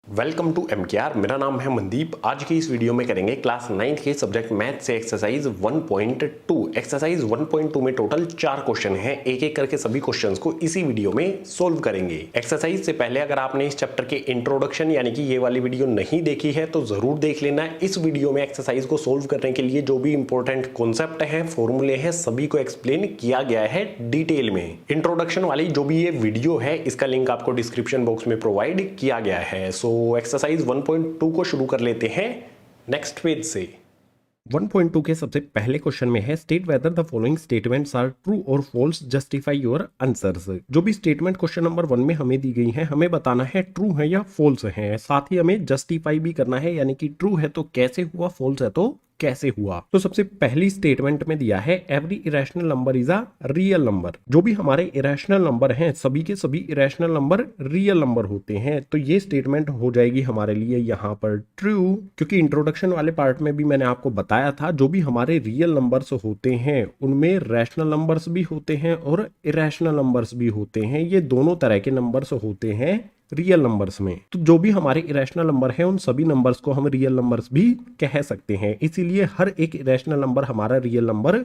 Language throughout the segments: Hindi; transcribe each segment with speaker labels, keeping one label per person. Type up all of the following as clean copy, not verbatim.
Speaker 1: Welcome to MKR। मेरा नाम है मनदीप। आज की इस वीडियो में करेंगे क्लास 9th के सब्जेक्ट मैथ से एक्सरसाइज 1.2। एक्सरसाइज 1.2 में टोटल 4 क्वेश्चन हैं। एक एक करके सभी क्वेश्चंस को इसी वीडियो में सोल्व करेंगे। एक्सरसाइज से पहले अगर आपने इस चैप्टर के इंट्रोडक्शन यानी कि ये वाली वीडियो नहीं देखी है तो जरूर देख लेना। इस वीडियो में एक्सरसाइज को सोल्व करने के लिए जो भी इंपॉर्टेंट कॉन्सेप्ट है, फॉर्मूले हैं, सभी को एक्सप्लेन किया गया है डिटेल में। इंट्रोडक्शन वाली जो भी ये वीडियो है इसका लिंक आपको डिस्क्रिप्शन बॉक्स में प्रोवाइड किया गया है। सो एक्सरसाइज 1.2 को शुरू कर लेते हैं नेक्स्ट पेज से। 1.2 के सबसे पहले क्वेश्चन में है state whether the following statements are true और फॉल्स, जस्टिफाई योर आंसर्स। जो भी स्टेटमेंट क्वेश्चन नंबर 1 में हमें दी गई है हमें बताना है ट्रू है या फॉल्स है। साथ ही हमें जस्टिफाई भी करना है, यानी कि ट्रू है तो कैसे हुआ, फॉल्स है तो कैसे हुआ। तो सबसे पहली स्टेटमेंट में दिया है every irrational number is a real number. जो भी हमारे इरेशनल नंबर हैं सभी के सभी इरेशनल नंबर रियल नंबर होते हैं। तो ये स्टेटमेंट हो जाएगी हमारे लिए यहाँ पर ट्रू, क्योंकि इंट्रोडक्शन वाले पार्ट में भी मैंने आपको बताया था जो भी हमारे रियल नंबर्स होते हैं उनमें रैशनल नंबर्स भी होते हैं और इरेशनल नंबर्स भी होते हैं। ये दोनों तरह के नंबर्स होते हैं रियल नंबर्स में। तो जो भी हमारे इरेशनल नंबर है उन सभी नंबर्स को हम रियल नंबर्स भी कह सकते हैं। इसीलिए हर एक इरेशनल नंबर हमारा रियल नंबर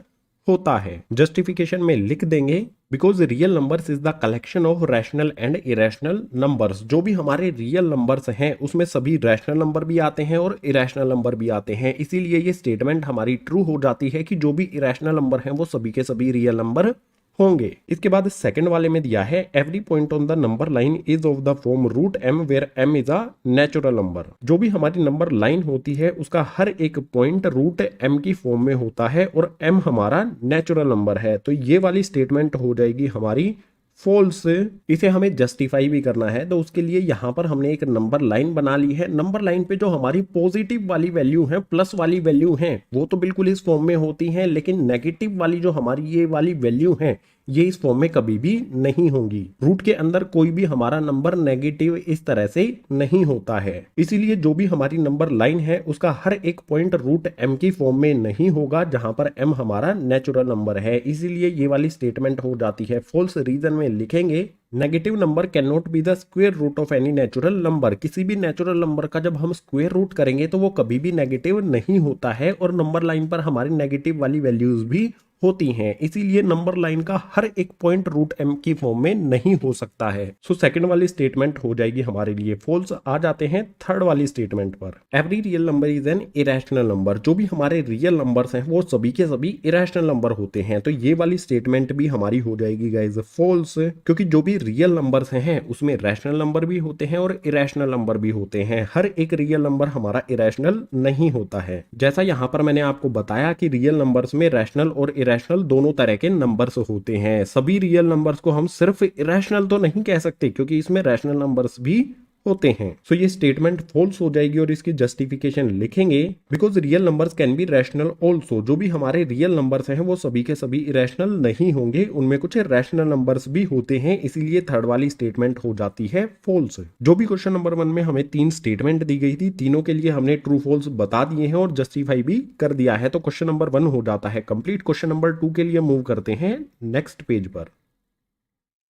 Speaker 1: होता है। जस्टिफिकेशन में लिख देंगे because real numbers is the collection of rational and irrational numbers. जो भी हमारे रियल नंबर्स हैं उसमें सभी रैशनल नंबर भी आते हैं और इरेशनल नंबर भी आते हैं। इसीलिए ये स्टेटमेंट हमारी ट्रू हो जाती है कि जो भी इरेशनल नंबर हैं वो सभी के सभी रियल नंबर होंगे। इसके बाद सेकंड वाले में दिया है every point on the number line is of the form root M where M is a natural number. जो भी हमारी नंबर लाइन होती है उसका हर एक पॉइंट रूट एम की फॉर्म में होता है और एम हमारा नेचुरल नंबर है। तो ये वाली स्टेटमेंट हो जाएगी हमारी फॉल्स। इसे हमें जस्टिफाई भी करना है तो उसके लिए यहां पर हमने एक नंबर लाइन बना ली है। नंबर लाइन पे जो हमारी पॉजिटिव वाली वैल्यू है, प्लस वाली वैल्यू है, वो तो बिल्कुल इस फॉर्म में होती हैं, लेकिन नेगेटिव वाली जो हमारी ये वाली वैल्यू है ये इस फॉर्म में कभी भी नहीं होंगी। रूट के अंदर कोई भी हमारा नंबर नेगेटिव इस तरह से नहीं होता है। इसीलिए जो भी हमारी नंबर लाइन है उसका हर एक पॉइंट रूट एम की फॉर्म में नहीं होगा जहां पर एम हमारा नेचुरल नंबर है। इसीलिए ये वाली स्टेटमेंट हो जाती है फॉल्स। रीजन में लिखेंगे negative number can not be the square root of any natural number. किसी भी नेचुरल नंबर का जब हम स्क्वायर रूट करेंगे तो वो कभी भी नेगेटिव नहीं होता है और नंबर लाइन पर हमारी नेगेटिव वाली वैल्यूज भी होती हैं। इसीलिए नंबर लाइन का हर एक पॉइंट रूट एम की फॉर्म में नहीं हो सकता है। सो सेकंड वाली स्टेटमेंट हो जाएगी हमारे लिए फॉल्स। आ जाते हैं थर्ड वाली स्टेटमेंट पर। Every real number is an irrational number. जो भी हमारे रियल नंबर्स हैं वो सभी के सभी इरेशनल नंबर होते हैं। तो ये वाली स्टेटमेंट भी हमारी हो जाएगी गाइज फॉल्स, क्योंकि जो भी रियल नंबर्स हैं उसमें रैशनल नंबर भी होते हैं और इरेशनल नंबर भी होते हैं। हर एक रियल नंबर हमारा इरेशनल नहीं होता है। जैसा यहां पर मैंने आपको बताया कि रियल नंबर्स में रैशनल और इरेशनल दोनों तरह के नंबर्स होते हैं। सभी रियल नंबर्स को हम सिर्फ इरेशनल तो नहीं कह सकते क्योंकि इसमें रैशनल नंबर्स भी होते हैं। सो ये स्टेटमेंट फॉल्स हो जाएगी और इसकी जस्टिफिकेशन लिखेंगे because real numbers can be rational also. जो भी हमारे रियल नंबर्स हैं वो सभी के सभी इरेशनल नहीं होंगे, उनमें कुछ रैशनल नंबर्स भी होते हैं। इसीलिए थर्ड वाली स्टेटमेंट हो जाती है फॉल्स। जो भी क्वेश्चन नंबर 1 में हमें 3 स्टेटमेंट दी गई थी तीनों के लिए हमने ट्रू फॉल्स बता दिए हैं और जस्टिफाई भी कर दिया है। तो क्वेश्चन नंबर 1 हो जाता है कंप्लीट। क्वेश्चन नंबर 2 के लिए मूव करते हैं नेक्स्ट पेज पर।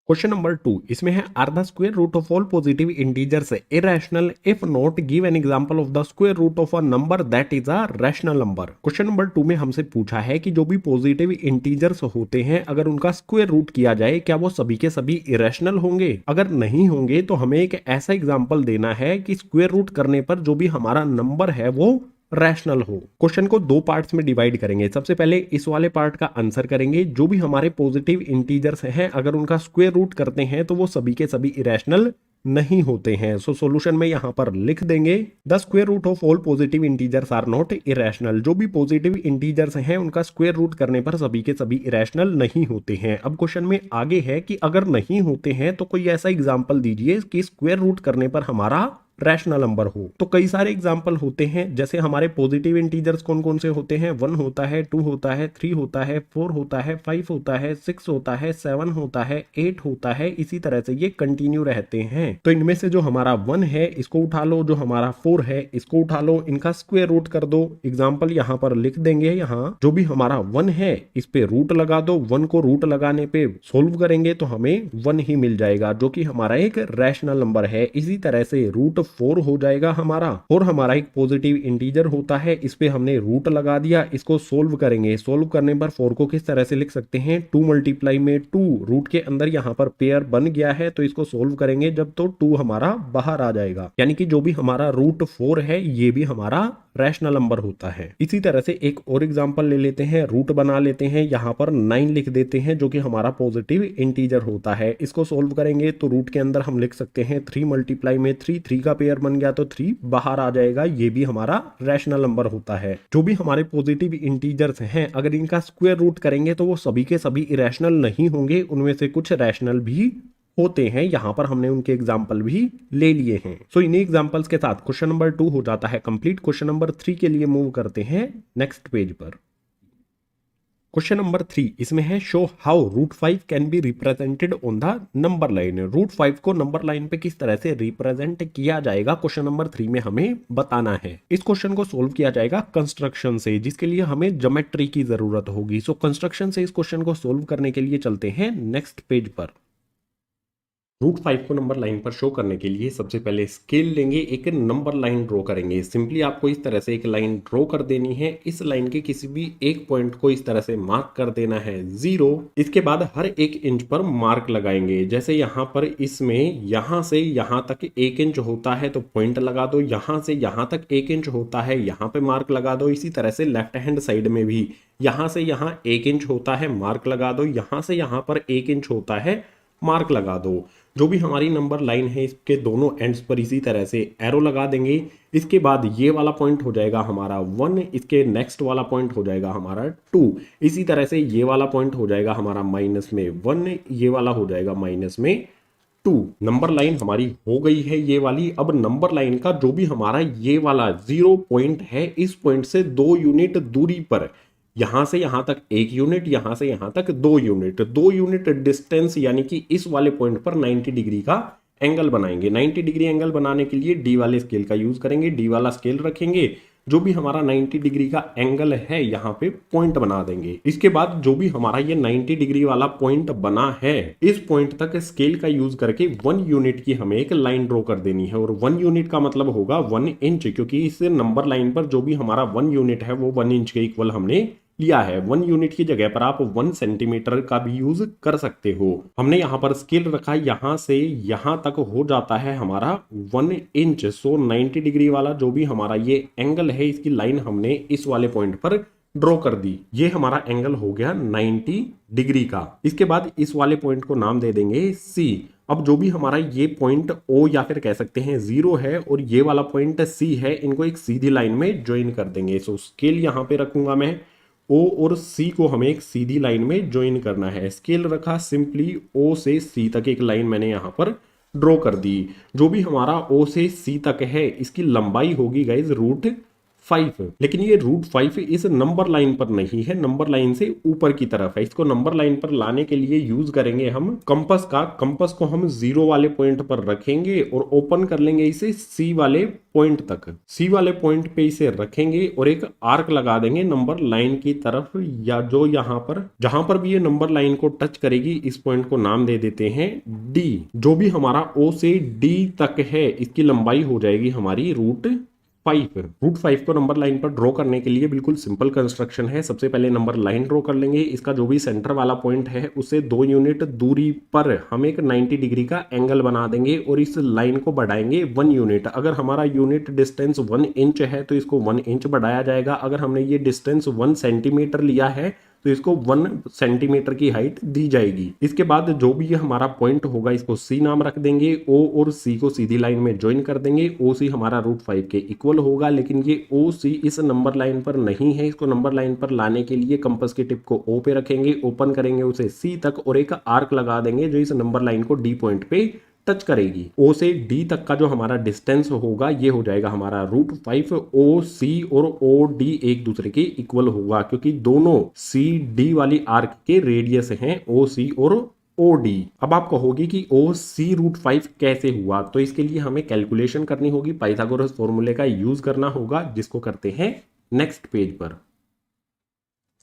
Speaker 1: क्वेश्चन नंबर 2 इसमें है are the square root of all positive integers irrational if not give an example of the square root of a number that is a rational number. Question number 2 में हमसे पूछा है कि जो भी पॉजिटिव इंटीजर्स होते हैं अगर उनका स्क्वायर रूट किया जाए क्या वो सभी के सभी इरेशनल होंगे। अगर नहीं होंगे तो हमें एक ऐसा एग्जाम्पल देना है कि स्क्वायर रूट करने पर जो भी हमारा नंबर है वो रैशनल हो। क्वेश्चन को 2 पार्ट्स में डिवाइड करेंगे। सबसे पहले इस वाले पार्ट का आंसर करेंगे। जो भी हमारे पॉजिटिव इंटीजर्स हैं अगर उनका स्क्वायर रूट करते हैं तो वो सभी के सभी इरेशनल नहीं होते हैं। सो सॉल्यूशन में यहां पर लिख देंगे the square root of all positive integers are not irrational. जो भी पॉजिटिव इंटीजर्स हैं उनका स्क्वायर रूट करने पर सभी के सभी इरेशनल नहीं होते हैं। अब क्वेश्चन में आगे है कि अगर नहीं होते हैं तो कोई ऐसा एग्जाम्पल दीजिए कि स्क्वायर रूट करने पर हमारा रैशनल नंबर हो। तो कई सारे एग्जाम्पल होते हैं। जैसे हमारे पॉजिटिव इंटीजर्स कौन कौन से होते हैं, 1 होता है, 2 होता है, 3 होता है, 4 होता है, 5 होता है, 6 होता है, 7 होता है, 8 होता है। इसी तरह से ये कंटिन्यू रहते हैं। तो इनमें से जो हमारा 1 है इसको उठा लो, जो हमारा 4 है इसको उठा लो, इनका स्क्वायर रूट कर दो। एग्जाम्पल यहाँ पर लिख देंगे। यहाँ जो भी हमारा 1 है इस पे रूट लगा दो। 1 को रूट लगाने पे सोल्व करेंगे तो हमें 1 ही मिल जाएगा जो कि हमारा एक रैशनल नंबर है। इसी तरह से रूट
Speaker 2: 4 हो जाएगा हमारा, और हमारा एक पॉजिटिव इंटीजर होता है, इस पे हमने रूट लगा दिया। इसको सोल्व करेंगे, सोल्व करने पर 4 को किस तरह से लिख सकते हैं, 2 मल्टीप्लाई में 2, रूट के अंदर यहाँ पर पेयर बन गया है, तो इसको सोल्व करेंगे जब तो 2 हमारा बाहर आ जाएगा, यानी कि जो भी हमारा रूट 4 है ये भी हमारा रैशनल नंबर होता है। इसी तरह से एक और एग्जांपल ले लेते हैं, रूट बना लेते हैं, यहाँ पर 9 लिख देते हैं जो कि हमारा पॉजिटिव इंटीजर होता है। इसको सोल्व करेंगे तो रूट के अंदर हम लिख सकते हैं 3 मल्टीप्लाई में 3, 3 का पेयर बन गया तो 3 बाहर आ जाएगा, ये भी हमारा रैशनल नंबर होता है। जो भी हमारे पॉजिटिव इंटीजर्स हैं अगर इनका स्क्वायर रूट करेंगे तो वो सभी के सभी इरेशनल नहीं होंगे, उनमें से कुछ रैशनल भी होते हैं। यहां पर हमने उनके एग्जाम्पल भी ले लिए हैं। सो इन्हीं एग्जाम्पल्स के साथ क्वेश्चन नंबर 2 हो जाता है कंप्लीट। क्वेश्चन नंबर 3 के लिए मूव करते हैं नेक्स्ट पेज पर। क्वेश्चन नंबर 3 इसमें है, show how root 5 can be represented on the number line. Root 5 को नंबर लाइन पे किस तरह से रिप्रेजेंट किया जाएगा, क्वेश्चन नंबर 3 में हमें बताना है। इस क्वेश्चन को सोल्व किया जाएगा कंस्ट्रक्शन से, जिसके लिए हमें ज्योमेट्री की जरूरत होगी। सो कंस्ट्रक्शन से इस क्वेश्चन को सोल्व करने के लिए चलते हैं नेक्स्ट पेज पर। रूट 5 को नंबर लाइन पर शो करने के लिए सबसे पहले स्केल लेंगे, एक नंबर लाइन ड्रॉ करेंगे। सिंपली आपको इस तरह से एक लाइन ड्रॉ कर देनी है। इस लाइन के किसी भी एक पॉइंट को इस तरह से मार्क कर देना है 0। इसके बाद हर 1 इंच पर मार्क लगाएंगे। जैसे यहाँ पर इसमें यहाँ से यहाँ तक 1 इंच होता है तो पॉइंट लगा दो, यहाँ से यहाँ तक 1 इंच होता है यहाँ पे मार्क लगा दो। इसी तरह से लेफ्ट हैंड साइड में भी यहाँ से यहाँ 1 इंच होता है मार्क लगा दो, यहाँ से यहाँ पर 1 इंच होता है मार्क लगा दो। जो भी हमारी नंबर लाइन है इसके दोनों एंड्स पर इसी तरह से एरो लगा देंगे। इसके बाद ये वाला पॉइंट हो जाएगा हमारा 1, इसके नेक्स्ट वाला पॉइंट हो जाएगा हमारा 2। इसी तरह से ये वाला पॉइंट हो जाएगा हमारा माइनस में 1, ये वाला हो जाएगा माइनस में 2। नंबर लाइन हमारी हो गई है ये वाली। अब नंबर लाइन का जो भी हमारा ये वाला 0 पॉइंट है, इस पॉइंट से 2 यूनिट दूरी पर, यहां से यहां तक 1 यूनिट, यहां से यहां तक 2 यूनिट, 2 यूनिट डिस्टेंस, यानी कि इस वाले पॉइंट पर 90 डिग्री का एंगल बनाएंगे। 90 डिग्री एंगल बनाने के लिए डी वाले स्केल का यूज करेंगे, डी वाला स्केल रखेंगे। जो भी हमारा 90 डिग्री का एंगल है यहाँ पे पॉइंट बना देंगे। इसके बाद जो भी हमारा ये 90 डिग्री वाला पॉइंट बना है, इस पॉइंट तक स्केल का यूज करके 1 यूनिट की हमें एक लाइन ड्रॉ कर देनी है। और 1 यूनिट का मतलब होगा 1 इंच, क्योंकि इस नंबर लाइन पर जो भी हमारा 1 यूनिट है वो 1 इंच के इक्वल हमने लिया है। 1 यूनिट की जगह पर आप 1 सेंटीमीटर का भी यूज कर सकते हो। हमने यहाँ पर स्केल रखा, यहाँ से यहाँ तक हो जाता है हमारा 1 इंच। सो 90 डिग्री वाला जो भी हमारा ये एंगल है, इसकी लाइन हमने इस वाले पॉइंट पर ड्रॉ कर दी। ये हमारा एंगल हो गया 90 डिग्री का। इसके बाद इस वाले पॉइंट को नाम दे देंगे C। अब जो भी हमारा ये पॉइंट O या फिर कह सकते हैं 0 है और ये वाला पॉइंट C है, इनको एक सीधी लाइन में ज्वाइन कर देंगे। सो स्केल यहाँ पे रखूंगा मैं, O और C को हमें एक सीधी लाइन में ज्वाइन करना है। स्केल रखा, सिंपली O से C तक एक लाइन मैंने यहाँ पर ड्रॉ कर दी। जो भी हमारा O से C तक है, इसकी लंबाई होगी गाइज √5। लेकिन ये √5 इस नंबर लाइन पर नहीं है, नंबर लाइन से ऊपर की तरफ है। इसको नंबर लाइन पर लाने के लिए यूज करेंगे हम कंपास का। कंपास को हम 0 वाले पॉइंट पर रखेंगे और ओपन कर लेंगे इसे C वाले पॉइंट तक। C वाले पॉइंट पे इसे रखेंगे और एक आर्क लगा देंगे नंबर लाइन की तरफ, या जो यहाँ पर जहां पर भी ये नंबर लाइन को टच करेगी, इस पॉइंट को नाम दे देते हैं D। जो भी हमारा O से D तक है, इसकी लंबाई हो जाएगी हमारी √5। √5 को नंबर लाइन पर ड्रॉ करने के लिए बिल्कुल सिंपल कंस्ट्रक्शन है। सबसे पहले नंबर लाइन ड्रॉ कर लेंगे। इसका जो भी सेंटर वाला पॉइंट है, उससे 2 यूनिट दूरी पर हम एक 90 डिग्री का एंगल बना देंगे और इस लाइन को बढ़ाएंगे 1 यूनिट। अगर हमारा यूनिट डिस्टेंस 1 इंच है तो इसको 1 इंच बढ़ाया जाएगा। अगर हमने ये डिस्टेंस 1 सेंटीमीटर लिया है तो इसको 1 सेंटीमीटर की हाइट दी जाएगी। इसके बाद जो भी ये हमारा पॉइंट होगा, इसको C नाम रख देंगे। O और C को सीधी लाइन में ज्वाइन कर देंगे। OC हमारा √5 के इक्वल होगा, लेकिन ये OC इस नंबर लाइन पर नहीं है। इसको नंबर लाइन पर लाने के लिए कंपास की टिप को O पे रखेंगे, ओपन करेंगे उसे C तक और एक आर्क लगा देंगे जो इस नंबर लाइन को D पॉइंट पे टच करेगी। O से D तक का जो हमारा डिस्टेंस होगा, ये हो जाएगा हमारा √5। OC और OD एक दूसरे के इक्वल होगा, क्योंकि दोनों CD वाली आर्क के रेडियस हैं OC और OD। अब आप कहोगे कि OC √5 कैसे हुआ, तो इसके लिए हमें कैलकुलेशन करनी होगी, पाइथागोरस फॉर्मूले का यूज करना होगा, जिसको करते हैं नेक्स्ट पेज पर।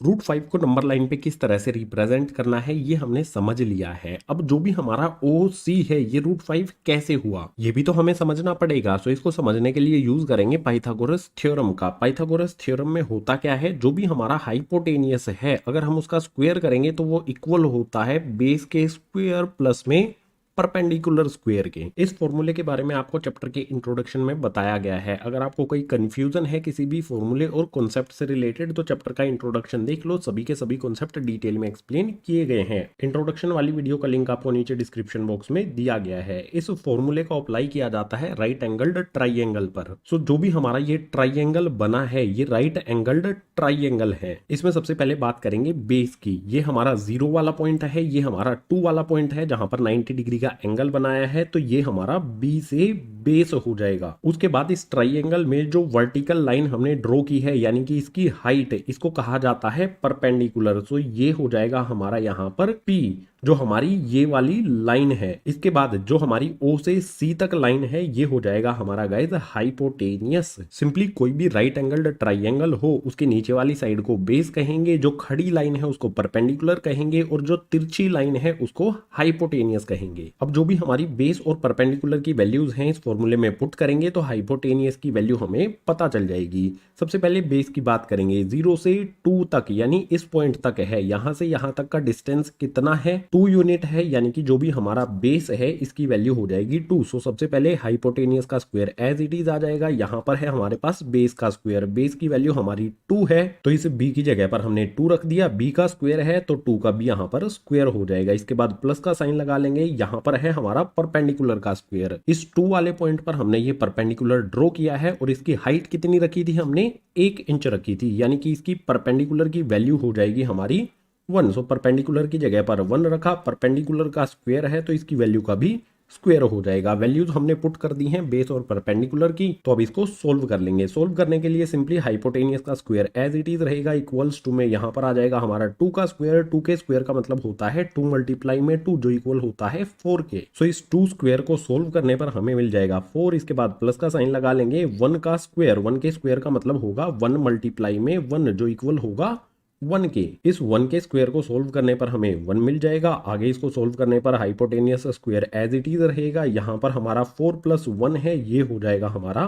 Speaker 2: रूट 5 को नंबर लाइन पे किस तरह से रिप्रेजेंट करना है ये हमने समझ लिया है। अब जो भी हमारा OC है ये रूट 5 कैसे हुआ ये भी तो हमें समझना पड़ेगा। सो इसको समझने के लिए यूज करेंगे पाइथागोरस थ्योरम का। पाइथागोरस थ्योरम में होता क्या है, जो भी हमारा हाइपोटेनियस है अगर हम उसका स्क्वायर करेंगे तो वो इक्वल होता है बेस के स्क्वायर प्लस में परपेंडिकुलर स्क्वायर के। इस फॉर्मूले के बारे में आपको चैप्टर के इंट्रोडक्शन में बताया गया है। अगर आपको कोई कंफ्यूजन है किसी भी फॉर्मूले और कॉन्सेप्ट से रिलेटेड तो चैप्टर का इंट्रोडक्शन देख लो, सभी के सभी कॉन्सेप्ट डिटेल में एक्सप्लेन किए गए हैं। इंट्रोडक्शन वाली वीडियो का लिंक आपको नीचे डिस्क्रिप्शन बॉक्स में दिया गया है। इस फॉर्मूले को अप्लाई किया जाता है राइट एंगल्ड ट्राइंगल पर। सो जो भी हमारा ये ट्राइंगल बना है ये राइट एंगल्ड ट्राइंगल है। इसमें सबसे पहले बात करेंगे बेस की। ये हमारा 0 वाला पॉइंट है, ये हमारा 2 वाला पॉइंट है जहां पर 90 डिग्री का एंगल बनाया है, तो ये हमारा बी से बेस हो जाएगा। उसके बाद इस ट्राइंगल में जो वर्टिकल लाइन हमने ड्रॉ की है यानी कि इसकी हाइट, इसको कहा जाता है परपेंडिकुलर। तो ये हो जाएगा हमारा यहां पर पी, जो हमारी ये वाली लाइन है। इसके बाद जो हमारी O से C तक लाइन है ये हो जाएगा हमारा गाइस हाइपोटेनियस। सिंपली कोई भी राइट एंगल्ड ट्राइंगल हो उसके नीचे वाली साइड को बेस कहेंगे, जो खड़ी लाइन है उसको परपेंडिकुलर कहेंगे और जो तिरछी लाइन है उसको हाइपोटेनियस कहेंगे। अब जो भी हमारी बेस और परपेंडिकुलर की वैल्यूज हैं इस फॉर्मूले में पुट करेंगे तो हाइपोटेनियस की वैल्यू हमें पता चल जाएगी। सबसे पहले बेस की बात करेंगे। 0 से 2 तक यानी इस पॉइंट तक है, यहां से यहां तक का डिस्टेंस कितना है 2 यूनिट है, यानी कि जो भी हमारा बेस है इसकी वैल्यू हो जाएगी 2। सो सबसे पहले हाइपोटेनियस का स्क्वायर एज इट इज आ जाएगा। यहां पर है हमारे पास बेस का स्क्वायर, बेस की वैल्यू हमारी 2 है तो इस b की जगह पर हमने 2 रख दिया। b का स्क्वायर है तो 2 का भी यहां पर स्क्वायर हो जाएगा। इसके बाद प्लस का साइन लगा लेंगे। यहां पर है हमारा परपेंडिकुलर का स्क्वायर। इस 2 वाले पॉइंट पर हमने ये परपेंडिकुलर ड्रॉ किया है और इसकी हाइट कितनी रखी थी हमने 1 इंच रखी थी, यानी कि इसकी परपेंडिकुलर की वैल्यू हो जाएगी हमारी 1। सो परपेंडिकुलर की जगह पर 1 रखा, परपेंडिकुलर का स्क्वायर है तो इसकी वैल्यू का भी स्क्वायर हो जाएगा। वैल्यूज हमने पुट कर दी हैं बेस और परपेंडिकुलर की, तो अब इसको सोल्व कर लेंगे। सोल्व करने के लिए सिंपली हाइपोटेनियस का स्क्वायर एज इट इज रहेगा इक्वल्स टू में यहाँ पर आ जाएगा हमारा 2 का स्क्वायर। 2 के स्क्वायर का मतलब होता है 2 मल्टीप्लाई में 2 जो इक्वल होता है 4 के। सो इस 2 स्क्वायर को सोल्व करने पर हमें मिल जाएगा 4। इसके बाद प्लस का साइन लगा लेंगे। 1 का स्क्वायर, 1 के स्क्वायर का मतलब होगा 1 मल्टीप्लाई में 1 जो इक्वल होगा 1 के। इस 1 के स्क्वायर को सोल्व करने पर हमें 1 मिल जाएगा। आगे इसको सोल्व करने पर hypotenuse square as it is रहेगा। यहां पर हमारा 4 + 1 है, ये हो जाएगा हमारा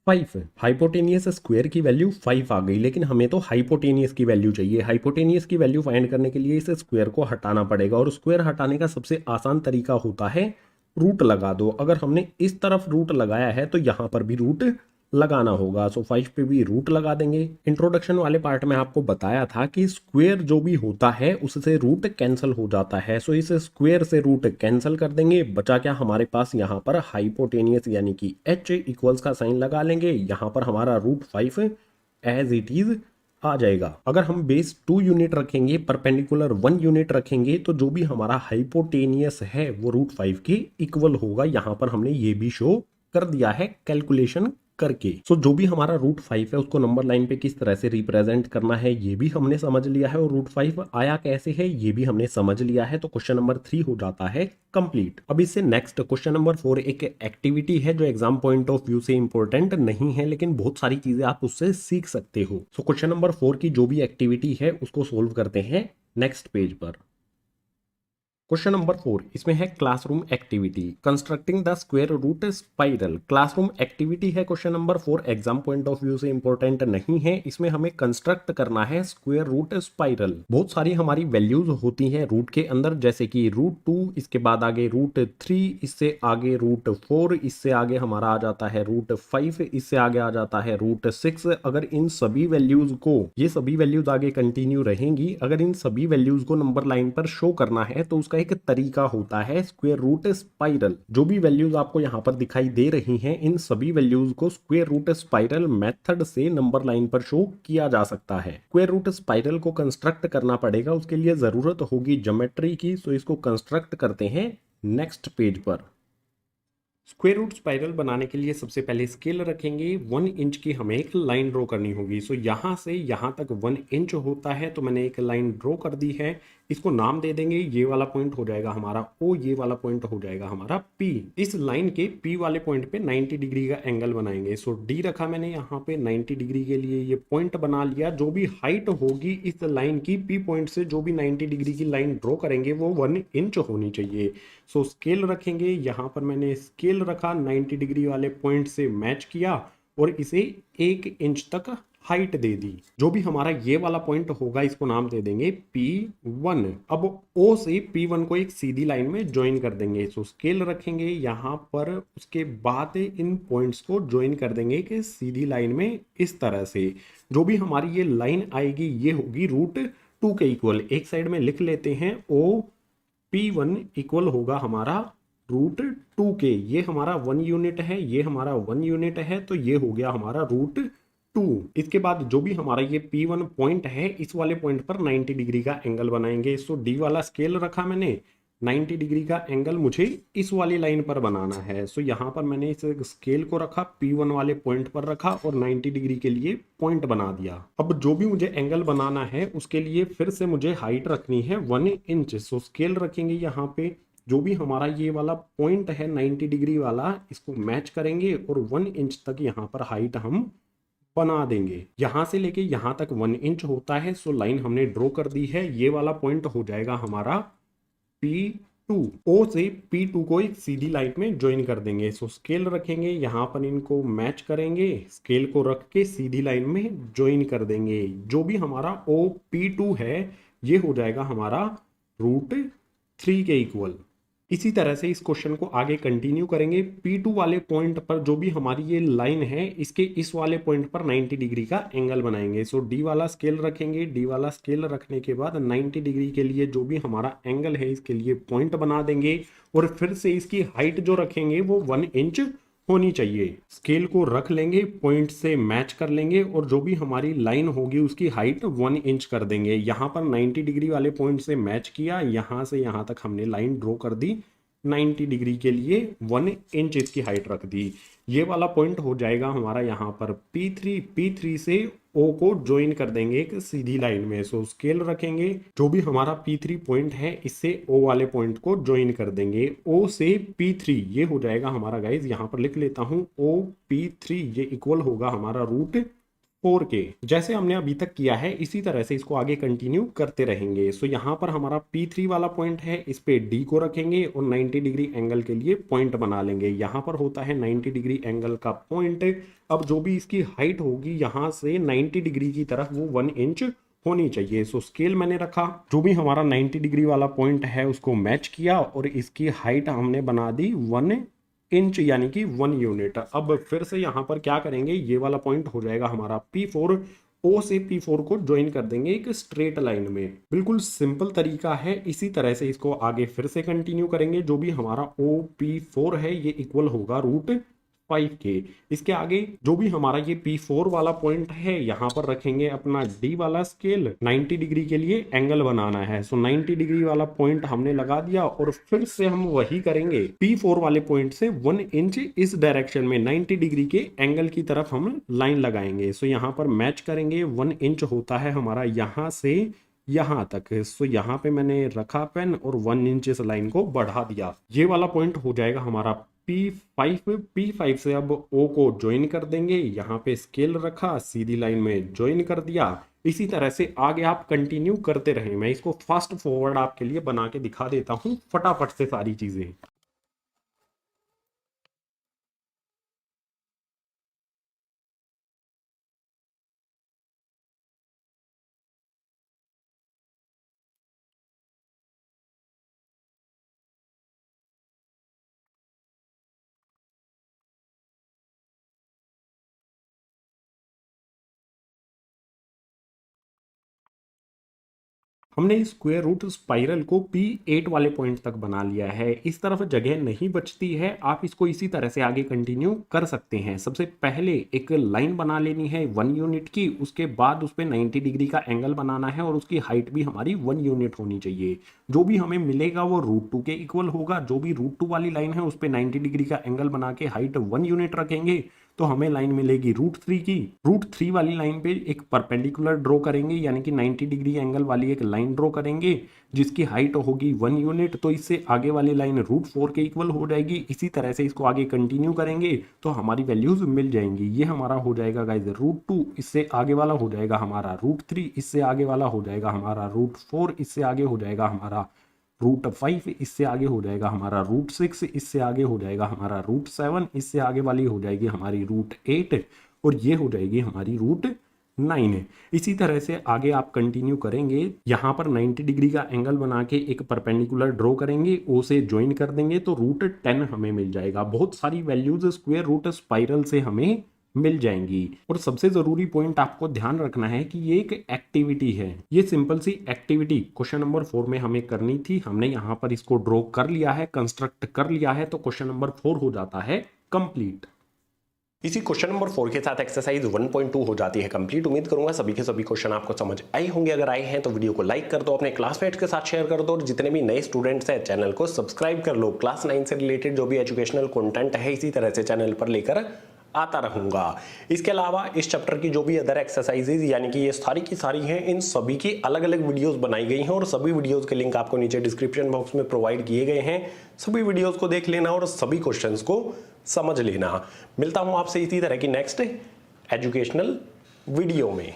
Speaker 2: 5। हाइपोटेनियस स्क्वायर की वैल्यू 5 आ गई, लेकिन हमें तो हाइपोटेनियस की वैल्यू चाहिए। हाइपोटेनियस की वैल्यू फाइंड करने के लिए इस स्क्वायर को हटाना पड़ेगा और स्क्वायर हटाने का सबसे आसान तरीका होता है रूट लगा दो। अगर हमने इस तरफ रूट लगाया है तो यहां पर भी रूट लगाना होगा। सो 5 पे भी रूट लगा देंगे। इंट्रोडक्शन वाले पार्ट में आपको बताया था कि स्क्वायर जो भी होता है उससे रूट कैंसिल हो जाता है। सो इस स्क्वायर से रूट कैंसिल कर देंगे। बचा क्या हमारे पास यहाँ पर हाइपोटेनियस यानी कि h इक्वल्स का साइन लगा लेंगे। यहाँ पर हमारा √5 एज इट इज आ जाएगा। अगर हम बेस 2 यूनिट रखेंगे, परपेंडिकुलर 1 यूनिट रखेंगे तो जो भी हमारा हाइपोटेनियस है वो √5 के इक्वल होगा। यहाँ पर हमने ये भी शो कर दिया है कैलकुलेशन करके। सो जो भी हमारा √5 है उसको नंबर लाइन पे किस तरह से रिप्रेजेंट करना है ये भी हमने समझ लिया है और √5 आया कैसे है ये भी हमने समझ लिया है। तो क्वेश्चन नंबर 3 हो जाता है कंप्लीट। अब इससे नेक्स्ट क्वेश्चन नंबर 4 एक एक्टिविटी है जो एग्जाम पॉइंट ऑफ व्यू से इंपॉर्टेंट नहीं है, लेकिन बहुत सारी चीजें आप उससे सीख सकते हो। सो क्वेश्चन नंबर 4 की जो भी एक्टिविटी है उसको सोल्व करते हैं नेक्स्ट पेज पर। क्वेश्चन नंबर 4 इसमें है classroom activity constructing the square root spiral. Classroom activity है question number 4, exam point of view से इंपॉर्टेंट नहीं है। इसमें हमें कंस्ट्रक्ट करना है स्क्वायर रूट स्पाइरल। बहुत सारी हमारी वैल्यूज होती हैं रूट के अंदर, जैसे कि √2, इसके बाद आगे √3, इससे आगे √4, इससे आगे हमारा आ जाता है √5, इससे आगे आ जाता है √6। अगर इन सभी वैल्यूज को, ये सभी वैल्यूज आगे कंटिन्यू रहेंगी, अगर इन सभी वैल्यूज को नंबर लाइन पर शो करना है तो उसका एक तरीका होता है स्क्वायर रूट स्पाइरल। जो भी वैल्यूज आपको यहां पर दिखाई दे रही हैं इन सभी वैल्यूज को स्क्वायर रूट स्पाइरल मेथड से नंबर लाइन पर शो किया जा सकता है। स्क्वायर रूट स्पाइरल को कंस्ट्रक्ट करना पड़ेगा, उसके लिए जरूरत होगी ज्योमेट्री की। सो इसको कंस्ट्रक्ट करते हैं नेक्स्ट पेज पर। स्क्वायर रूट स्पाइरल बनाने के लिए सबसे पहले स्केल रखेंगे। 1 इंच की हमें एक लाइन ड्रॉ करनी होगी। सो यहां से यहां तक 1 इंच होता है, तो मैंने एक लाइन ड्रॉ कर दी है। इसको नाम दे देंगे, ये वाला पॉइंट हो जाएगा हमारा O, ये वाला पॉइंट हो जाएगा हमारा P। इस लाइन के P वाले पॉइंट पे 90 डिग्री का एंगल बनाएंगे। सो D रखा मैंने यहाँ पे 90 डिग्री के लिए, ये पॉइंट बना लिया। जो भी हाइट होगी इस लाइन की P पॉइंट से, जो भी 90 डिग्री की लाइन ड्रॉ करेंगे वो 1 इंच होनी चाहिए। सो स्केल रखेंगे, यहाँ पर मैंने स्केल रखा, 90 डिग्री वाले पॉइंट से मैच किया और इसे 1 इंच तक हाइट दे दी। जो भी हमारा ये वाला पॉइंट होगा इसको नाम दे देंगे P1। अब O से P1 को एक सीधी लाइन में ज्वाइन कर देंगे। सो स्केल रखेंगे यहाँ पर, उसके बाद इन पॉइंट्स को ज्वाइन कर देंगे कि सीधी लाइन में इस तरह से। जो भी हमारी ये लाइन आएगी ये होगी √2 के इक्वल। एक साइड में लिख लेते हैं, O P1 इक्वल होगा हमारा √2 के। ये हमारा 1 यूनिट है, ये हमारा 1 यूनिट है, तो ये हो गया हमारा √2। इसके बाद जो भी हमारा ये P1 पॉइंट है, इस वाले पॉइंट पर 90 डिग्री का एंगल बनाएंगे। सो D वाला स्केल रखा मैंने, 90 डिग्री का एंगल मुझे इस वाली लाइन पर बनाना है। सो यहाँ पर मैंने इस स्केल को रखा, P1 वाले पॉइंट पर रखा और 90 डिग्री के लिए पॉइंट बना दिया। अब जो भी मुझे एंगल बनाना है उसके लिए फिर से मुझे हाइट रखनी है 1 इंच। सो स्केल रखेंगे यहाँ पे, जो भी हमारा ये वाला पॉइंट है 90 डिग्री वाला, इसको मैच करेंगे और 1 इंच तक यहाँ पर हाइट हम बना देंगे। यहां से लेके यहां तक 1 इंच होता है। सो लाइन हमने ड्रॉ कर दी है। ये वाला पॉइंट हो जाएगा हमारा P2। O से P2 को एक सीधी लाइन में ज्वाइन कर देंगे। सो स्केल रखेंगे, यहाँ पर इनको मैच करेंगे, स्केल को रख के सीधी लाइन में ज्वाइन कर देंगे। जो भी हमारा OP2 है ये हो जाएगा हमारा √3 के इक्वल। इसी तरह से इस क्वेश्चन को आगे कंटिन्यू करेंगे। P2 वाले पॉइंट पर जो भी हमारी ये लाइन है, इसके इस वाले पॉइंट पर 90 डिग्री का एंगल बनाएंगे। सो D वाला स्केल रखेंगे, D वाला स्केल रखने के बाद 90 डिग्री के लिए जो भी हमारा एंगल है इसके लिए पॉइंट बना देंगे और फिर से इसकी हाइट जो रखेंगे वो 1 इंच होनी चाहिए। स्केल को रख लेंगे, पॉइंट से मैच कर लेंगे और जो भी हमारी लाइन होगी उसकी हाइट 1 इंच कर देंगे। यहाँ पर 90 डिग्री वाले पॉइंट से मैच किया, यहाँ से यहाँ तक हमने लाइन ड्रॉ कर दी। 90 डिग्री के लिए 1 इंच इसकी हाइट रख दी। ये वाला पॉइंट हो जाएगा हमारा यहाँ पर P3 से O को ज्वाइन कर देंगे एक सीधी लाइन में। सो स्केल रखेंगे, जो भी हमारा P3 पॉइंट है इससे O वाले पॉइंट को ज्वाइन कर देंगे। O से P3 ये हो जाएगा हमारा, गाइज यहाँ पर लिख लेता हूँ, OP3 ये इक्वल होगा हमारा √4 के। जैसे हमने अभी तक किया है इसी तरह से इसको आगे कंटिन्यू करते रहेंगे। सो यहाँ पर हमारा P3 वाला पॉइंट है, इस पे D को रखेंगे और 90 डिग्री एंगल के लिए पॉइंट बना लेंगे। यहाँ पर होता है 90 डिग्री एंगल का पॉइंट। अब जो भी इसकी हाइट होगी यहाँ से 90 डिग्री की तरफ वो 1 इंच होनी चाहिए। सो स्केल मैंने रखा, जो भी हमारा 90 डिग्री वाला पॉइंट है उसको मैच किया और इसकी हाइट हमने बना दी 1 इंच यानी कि 1 यूनिट। अब फिर से यहाँ पर क्या करेंगे, ये वाला पॉइंट हो जाएगा हमारा P4। O से P4 को ज्वाइन कर देंगे एक स्ट्रेट लाइन में। बिल्कुल सिंपल तरीका है। इसी तरह से इसको आगे फिर से कंटिन्यू करेंगे। जो भी हमारा OP4 है ये इक्वल होगा √5 के। इसके आगे जो भी हमारा ये P4 वाला पॉइंट है यहाँ पर रखेंगे अपना D वाला स्केल। 90 डिग्री के लिए एंगल बनाना है। सो 90 डिग्री वाला पॉइंट हमने लगा दिया और फिर से हम वही करेंगे। P4 वाले पॉइंट से 1 इंच इस डायरेक्शन में 90 डिग्री के एंगल की तरफ हम लाइन लगाएंगे। सो यहाँ पर मैच करेंगे। 1 इंच होता है हमारा यहाँ से यहाँ तक। सो यहाँ पे मैंने रखा पेन और 1 इंच इस लाइन को बढ़ा दिया। ये वाला पॉइंट हो जाएगा हमारा P5 से अब O को ज्वाइन कर देंगे। यहाँ पे स्केल रखा, सीधी लाइन में ज्वाइन कर दिया। इसी तरह से आगे आप कंटिन्यू करते रहें। मैं इसको फास्ट फॉरवर्ड आपके लिए बना के दिखा देता हूँ फटाफट से सारी चीजें। हमने स्क्वायर रूट स्पाइरल को P8 वाले पॉइंट तक बना लिया है। इस तरफ जगह नहीं बचती है, आप इसको इसी तरह से आगे कंटिन्यू कर सकते हैं। सबसे पहले एक लाइन बना लेनी है 1 यूनिट की, उसके बाद उस पर 90 डिग्री का एंगल बनाना है और उसकी हाइट भी हमारी 1 यूनिट होनी चाहिए। जो भी हमें मिलेगा वो √2 के इक्वल होगा। जो भी √2 वाली लाइन है उस पर 90 डिग्री का एंगल बना के हाइट 1 यूनिट रखेंगे तो हमें लाइन मिलेगी √3 की। √3 वाली लाइन पे एक परपेंडिकुलर ड्रॉ करेंगे, यानी कि 90 डिग्री एंगल वाली एक लाइन ड्रॉ करेंगे जिसकी हाइट होगी 1 यूनिट। तो इससे आगे वाली लाइन √4 के इक्वल हो जाएगी। इसी तरह से इसको आगे कंटिन्यू करेंगे तो हमारी वैल्यूज मिल जाएंगी। ये हमारा हो जाएगा गाइज √2, इससे आगे वाला हो जाएगा हमारा √3, इससे आगे वाला हो जाएगा हमारा √4, इससे आगे हो जाएगा हमारा √5, इससे आगे हो जाएगा हमारा √6, इससे आगे हो जाएगा हमारा √7, इससे आगे वाली हो जाएगी हमारी √8 और ये हो जाएगी हमारी √9। इसी तरह से आगे आप कंटिन्यू करेंगे, यहाँ पर 90 डिग्री का एंगल बना के एक परपेंडिकुलर ड्रॉ करेंगे, ओ से ज्वाइन कर देंगे तो √10 हमें मिल जाएगा। बहुत सारी वैल्यूज स्क्वायर रूट स्पाइरल से हमें मिल जाएंगी। और सबसे जरूरी पॉइंट आपको ध्यान रखना है कि ये एक एक्टिविटी है। ये सिंपल सी एक्टिविटी क्वेश्चन नंबर 4 में हमें करनी थी। हमने यहाँ पर इसको ड्रॉ कर लिया है, कंस्ट्रक्ट कर लिया है, तो क्वेश्चन नंबर 4 हो जाता है कंप्लीट।
Speaker 1: इसी क्वेश्चन नंबर 4 के साथ एक्सरसाइज 1.2 हो जाती है कंप्लीट। उम्मीद करूंगा सभी के सभी क्वेश्चन आपको समझ आए होंगे। अगर आए हैं तो वीडियो को लाइक कर दो, अपने क्लासमेट्स के साथ शेयर कर दो और जितने भी नए स्टूडेंट्स हैं चैनल को सब्सक्राइब कर लो। क्लास 9 से रिलेटेड जो भी एजुकेशनल कंटेंट है इसी तरह से चैनल पर लेकर आता रहूंगा। इसके अलावा इस चैप्टर की जो भी अदर एक्सरसाइजेज यानी कि ये सारी की सारी हैं, इन सभी की अलग अलग वीडियोस बनाई गई हैं और सभी वीडियोस के लिंक आपको नीचे डिस्क्रिप्शन बॉक्स में प्रोवाइड किए गए हैं। सभी वीडियोस को देख लेना और सभी क्वेश्चंस को समझ लेना। मिलता हूं आपसे इसी तरह की नेक्स्ट एजुकेशनल वीडियो में।